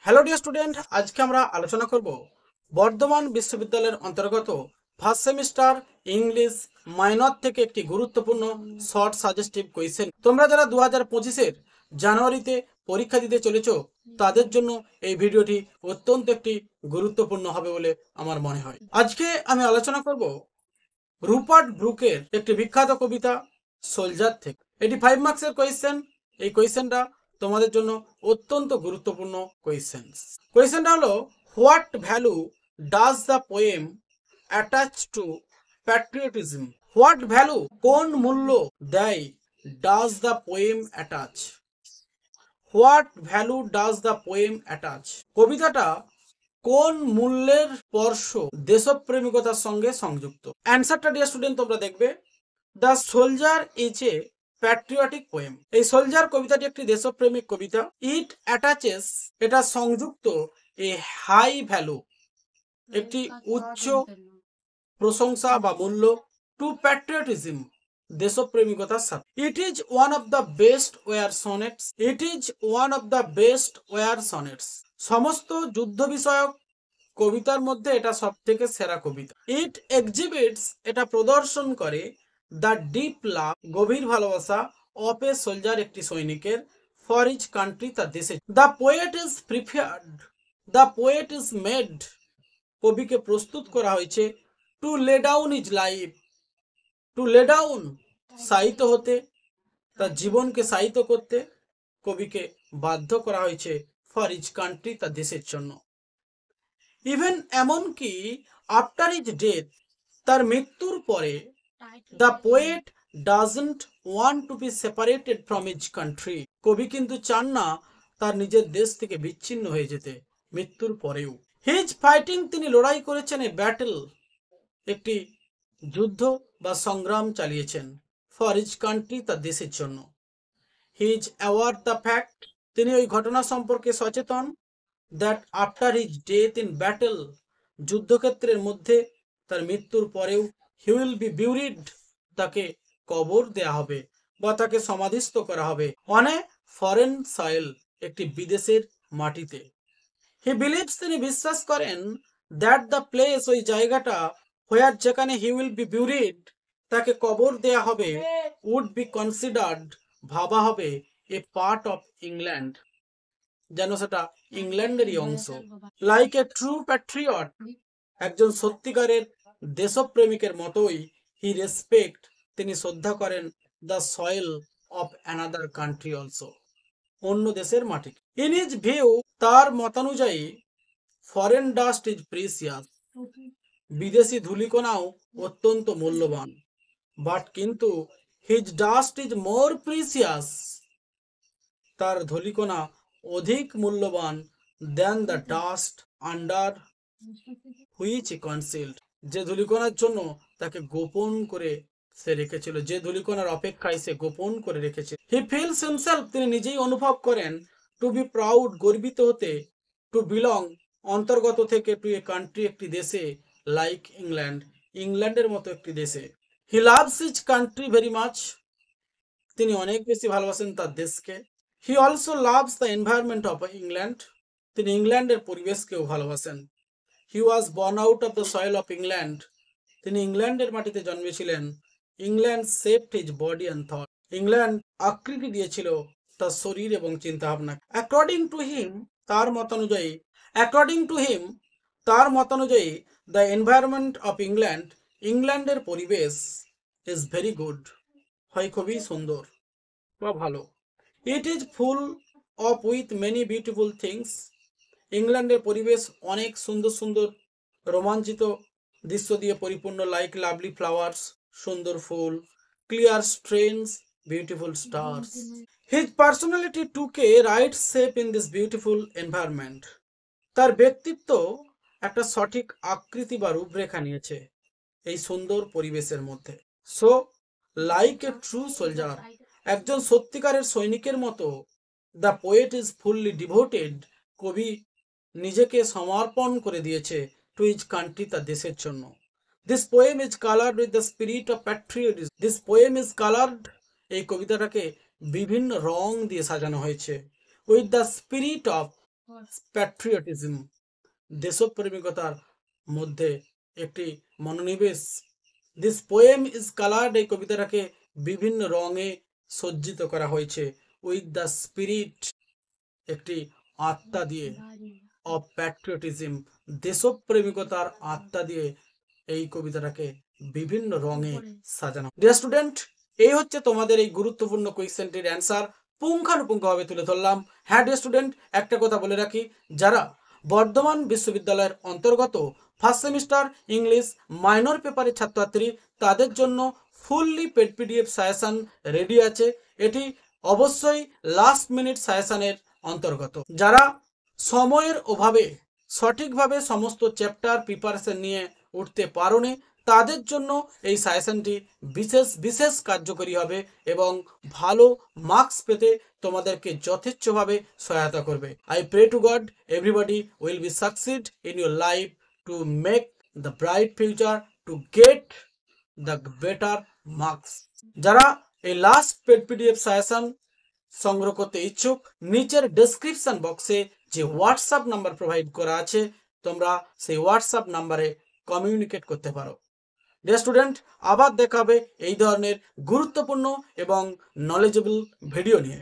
Hello dear student, আজকে আমরা আলোচনা করব বর্ধমান বিশ্ববিদ্যালয়ের অন্তর্গত ফার্স্ট সেমিস্টার ইংলিশ মাইনর থেকে একটি গুরুত্বপূর্ণ শর্ট সাজেস্টিভ কোয়েশ্চেন। তোমরা যারা 2025-এর জানুয়ারিতে পরীক্ষা দিতে চলেছ তাদের জন্য এই ভিডিওটি অত্যন্ত একটি গুরুত্বপূর্ণ হবে বলে আমার মনে হয়। আজকে আমি আলোচনা করব রুপার্ট ব্রুকের একটি বিখ্যাত কবিতা সোলজার থেকে। এটি 5 মার্কসের কোয়েশ্চেন। এই কোয়েশ্চেনটা তোমাদের জন্য অত্যন্ত গুরুত্বপূর্ণ কোয়েশ্চেন। কোয়েশ্চেনটা হলো, what value does the poem attach to patriotism? What value, কোন মূল্য দেয় does the poem attach? What value does the poem attach? কবিতাটা কোন মূল্যের স্পর্শ দেশপ্রেমিকতার সঙ্গে সংযুক্ত? অ্যান্সারটা ডিয়ার স্টুডেন্ট তোমরা দেখবে, the soldier is a patriotic poem. এই সোলজার কবিতাটি একটি দেশপ্রেমিক কবিতা। ইট অ্যাটাচেস, এটা সংযুক্ত, এ হাই ভ্যালু, একটি উচ্চ প্রশংসা বা মূল্য, টু প্যাট্রিয়টিজম, দেশপ্রেমিকতার সাথে। It is one of the best war sonnets, it is one of the best war sonnets, সমস্ত যুদ্ধ বিষয়ক কবিতার মধ্যে এটা সব থেকে সেরা কবিতা। ইট এক্সিবিটস, এটা প্রদর্শন করে, দ্য ডিপ লাভ, গভীর ভালোবাসা, অফ এ সোলজার, একটি সৈনিকের, ফর ইজ কান্ট্রি, তার দেশে। The poet is prepared, the poet is made, কবিকে প্রস্তুত করা হয়েছে, to lay down his life, to lay down, সাহিত্য হতে, তার জীবনকে সাহিত্য করতে কবিকে বাধ্য করা হয়েছে, ফর ইজ কান্ট্রি, তার দেশের জন্য। ইভেন, এমনকি আফটার ইজ ডেথ, তার মৃত্যুর পরে, the poet doesn't want to be separated from his country, কবি কিন্তু চান না তার নিজের দেশ থেকে বিচ্ছিন্ন হয়ে যেতে মৃত্যুর পরেও। হিজ ফাইটিং, তিনি লড়াই করেছেন, এ ব্যাটেল, একটি যুদ্ধ বা সংগ্রাম চালিয়েছেন, ফর ইজ কান্ট্রি, তার দেশের জন্য। হিজ অ্যাওয়ার দ্য ফ্যাক্ট, তিনি ওই ঘটনা সম্পর্কে সচেতন, that after his death in battle, যুদ্ধক্ষেত্রের মধ্যে, তার মৃত্যুর পরেও, হি উইল বি বিউরিড, তাকে কবর দেয়া হবে বা তাকে সমাধিস্থ করা হবে, অন এ ফরেন সয়েল, একটি বিদেশের মাটিতে। হি বিলিভস, তিনি বিশ্বাস করেন, দ্যাট দ্য প্লেস, ওই জায়গাটা, হোয়ার, যেখানে, হি উইল বি বিউরিড, তাকে কবর দেয়া হবে, উড বি কনসিডার্ড, ভাবা হবে, এ পার্ট অফ ইংল্যান্ড, যেন সেটা ইংল্যান্ডেরই অংশ। লাইক এ ট্রু প্যাট্রিয়ট, একজন সত্যিকারের দেশপ্রেমিকের মতোই, হি রেসপেক্ট, তিনি শ্রদ্ধা করেন, the soil of another country also, অন্য দেশের মাটি। ইন ইজ ভিউ, তার মতানুযায়ী, ফরেন ডাস্ট ইজ প্রিসিয়াস, বিদেশি ধূলিকণাও অত্যন্ত মূল্যবান, বাট কিন্তু, his dust is more precious, তার ধূলিকণা অধিক মূল্যবান, then the dust under which concealed, যে ধূলিকণার জন্য তাকে গোপন করে সে রেখেছিল, যে ধূলিকণার অপেক্ষায় সে গোপন করে রেখেছিল। হি ফিলস হিমসেলফ, তিনি নিজেই অনুভব করেন, টু বি প্রাউড, গর্বিত হতে, টু বিলং, অন্তর্গত থেকে, টু এ কান্ট্রি, একটি দেশে, লাইক ইংল্যান্ড, ইংল্যান্ডের মতো একটি দেশে। He loves his country very much, তিনি অনেক বেশি ভালোবাসেন তার দেশকে। He also loves the environment of England, তিনি ইংল্যান্ডের পরিবেশকেও ভালোবাসেন। He was born out of the soil of England, তিনি ইংল্যান্ডের মাটিতে জন্মেছিলেন। England saved his body and thought, England আকৃতি দিয়েছিল তার শরীর এবং চিন্তা ভাবনা। অ্যাকর্ডিং টু হিম, তার মতানুযায়ী, অ্যাকর্ডিং টু হিম, তার মতানুযায়ী, দ্য এনভায়রনমেন্ট অফ ইংল্যান্ড, ইংল্যান্ডের পরিবেশ, ইজ ভেরি গুড, হয় খুবই সুন্দর বা ভালো। It is full of with many beautiful things, ইংল্যান্ডের পরিবেশ অনেক সুন্দর সুন্দর রোমাঞ্চিত দৃশ্য দিয়ে পরিপূর্ণ, লাইক লাভলি ফ্লাওয়ার্স, সুন্দর ফুল, clear streams, beautiful stars. His personality took a right shape in this beautiful environment, তার ব্যক্তিত্ব একটা সঠিক আকৃতি বা রূপরেখা নিয়েছে এই সুন্দর পরিবেশের মধ্যে। So, like a true soldier, একজন সত্যিকারের সৈনিকের মতো, the poet is fully devoted, কবি নিজেকে সমর্পণ করে দিয়েছে, টু ইজ কান্ট্রি, তার দেশের জন্য। This poem is coloured with the spirit of patriotism, this poem is coloured, এই কবিতাটাকে বিভিন্ন রং দিয়ে সাজানো হয়েছে, with the spirit of patriotism, দেশপ্রেমিকতার মধ্যে একটি মনোনিবেশ। দিস পোয়েম ইজ কালার্ড, এই কবিতাটাকে বিভিন্ন রঙে সজ্জিত করা হয়েছে। উইথ দ্য স্পিরিট, একটি আত্মা দিয়ে, অফ প্যাট্রিয়টিজম, দেশপ্রেমিকতার আত্মা দিয়ে এই কবিতাটাকে বিভিন্ন রঙে সাজানো। ডিয়ার স্টুডেন্ট, এই হচ্ছে তোমাদের এই গুরুত্বপূর্ণ কোয়েশ্চেনটির অ্যান্সার, পুঙ্খানুপুঙ্খভাবে তুলে ধরলাম। হ্যাঁ ডিয়ার স্টুডেন্ট, একটা কথা বলে রাখি, যারা বর্ধমান বিশ্ববিদ্যালয়ের অন্তর্গত ফার্স্ট সেমিস্টার ইংলিশ মাইনর পেপারের ছাত্রছাত্রী, তাদের জন্য fully paid PDF suggestion ready আছে। এটি অবশ্যই লাস্ট মিনিট সাজেশনের অন্তর্গত। যারা সময়ের অভাবে সঠিকভাবে সমস্ত চ্যাপ্টার প্রিপারেশন নিয়ে উঠতে পারোনি, তাদের জন্য এই সাজেশনটি বিশেষ কার্যকরী হবে এবং ভালো মার্কস পেতে তোমাদেরকে যথেচ্ছভাবে সহায়তা করবে। I pray to God everybody will be succeed in your life to make the bright future, to get the better marks. যারা এই লাস্ট পেড পিডিএফ সাজেশন সংগ্রহ করতে ইচ্ছুক, নিচের ডেসক্রিপশন বক্সে যে হোয়াটসঅ্যাপ নাম্বার প্রোভাইড করা আছে, তোমরা সেই হোয়াটসঅ্যাপ নাম্বারে কমিউনিকেট করতে পারো। ডিয়ার স্টুডেন্ট, আবার দেখা হবে এই ধরনের গুরুত্বপূর্ণ এবং নলেজেবল ভিডিও নিয়ে।